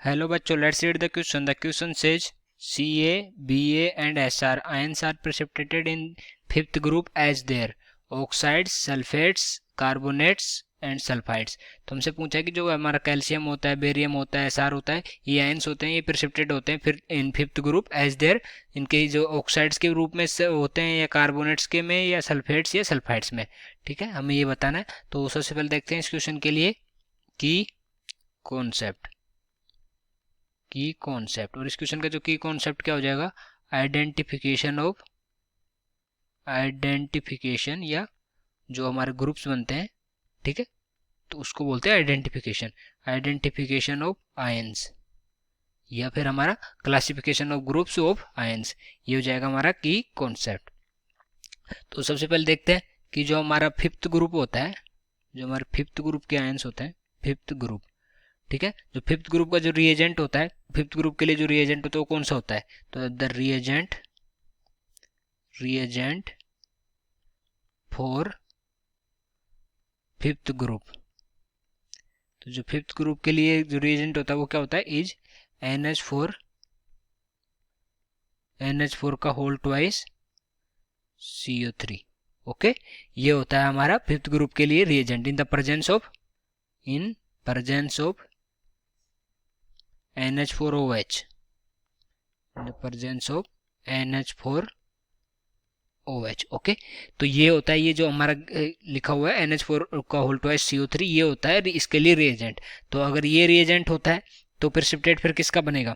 Hello bachcho, let's read the question. The question says Ca, Ba and Sr ions are precipitated in fifth group as their oxides, sulfates, carbonates and sulphides. तो हमसे पूछा है कि जो हमारा calcium होता है, बेरियम होता है, एसआर होता है, ये आयंस होते हैं, ये प्रेसिपिटेट होते हैं फिर in fifth group as there, इनके जो ऑक्साइड्स के रूप में से होते हैं या कार्बोनेट्स के में या सल्फेट्स या सल्फाइड्स में। ठीक है, हमें ये बताना है। तो सबसे पहले देखते हैं इस क्वेश्चन के लिए की कॉन्सेप्ट। की कॉन्सेप्ट, और इस क्वेश्चन का जो की कॉन्सेप्ट क्या हो जाएगा, आइडेंटिफिकेशन या जो हमारे ग्रुप्स बनते हैं, ठीक है, तो उसको बोलते हैं आइडेंटिफिकेशन ऑफ आयंस, या फिर हमारा classification of groups of ions, ये हो जाएगा हमारा की कॉन्सेप्ट। तो सबसे पहले देखते हैं कि जो हमारा फिफ्थ ग्रुप होता है, जो हमारे फिफ्थ ग्रुप के आयंस होते हैं, फिफ्थ ग्रुप, ठीक है, जो फिफ्थ ग्रुप का जो रिएजेंट होता है, फिफ्थ ग्रुप के लिए जो रिएजेंट होता है वो कौन सा होता है, तो the reagent for fifth group. तो जो फिफ्थ ग्रुप के लिए जो रिएजेंट होता है वो क्या होता है, इज NH4 का होल ट्वाइस CO3। ओके, ये होता है हमारा फिफ्थ ग्रुप के लिए reagent in presence of NH4OH, presence of NH4OH। Okay, तो ये होता है, ये जो हमारा लिखा हुआ है NH4 का होल ट्वाइस CO3, ये होता है इसके लिए रिएजेंट। तो अगर ये रिएजेंट होता है तो प्रेसिपिटेट फिर किसका बनेगा,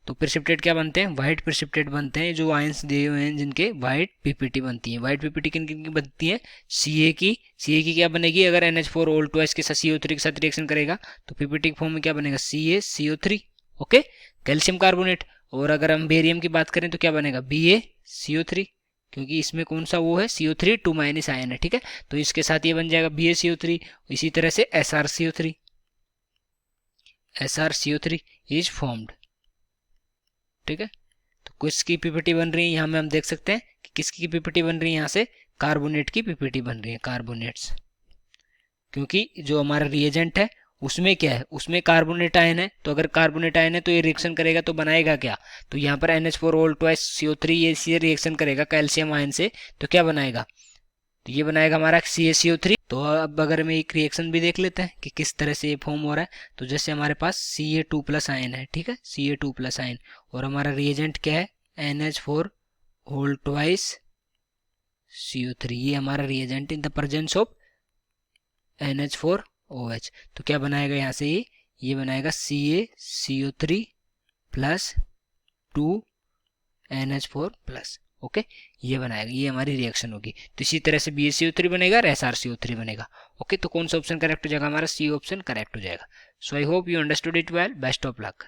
तो प्रेसिपिटेट क्या बनते हैं, व्हाइट प्रेसिपिटेट बनते हैं, जो आयंस दिए हुए हैं जिनके व्हाइट पीपीटी बनती है। व्हाइट पीपीटी किन किन की बनती है, Ca की क्या बनेगी, अगर NH4 ओल ट्वाइस के साथ CO3 के साथ रिएक्शन करेगा तो पीपीटी के फॉर्म में क्या बनेगा, CaCO3। Okay, calcium carbonate. और अगर हम बेरियम की बात करें तो क्या बनेगा, BaCO3, क्योंकि इसमें कौन सा वो है, CO3 2 माइनस आयन है। ठीक है, तो इसके साथ ये बन जाएगा BaCO3। इसी तरह से SrCO3 इज फॉर्म्ड। ठीक है, तो किसकी पीपीटी बन रही है, यहाँ में हम देख सकते हैं कि किसकी पीपीटी बन रही है, यहाँ से कार्बोनेट की पीपीटी बन रही है, कार्बोनेट्स, क्योंकि जो हमारा रिएजेंट है उसमें क्या है, उसमें कार्बोनेट आयन है। तो अगर कार्बोनेट आयन है तो ये रिएक्शन करेगा तो बनाएगा क्या, तो यहाँ पर NH4 ओल ट्वाइस CO3 ये रिएक्शन करेगा कैल्शियम आयन से, तो क्या बनाएगा, तो ये बनाएगा हमारा CaCO3। तो अब अगर हम एक रिएक्शन भी देख लेते हैं कि किस तरह से ये फॉर्म हो रहा है, तो जैसे हमारे पास Ca2+ आयन है, ठीक है, Ca2+ आयन, और हमारा रिएजेंट क्या है, NH4 होल ट्वाइस CO3, ये हमारा reagent in the presence of NH4OH। तो क्या बनाएगा यहाँ से, ये बनाएगा CaCO3 प्लस 2 NH4+। ओके, ये बनाएगा, ये हमारी रिएक्शन होगी। तो इसी तरह से BaCO3 बनेगा और SrCO3 बनेगा। ओके, तो कौन सा ऑप्शन करेक्ट हो जाएगा, हमारा C ऑप्शन करेक्ट हो जाएगा। So I hope you understood it well, best of luck.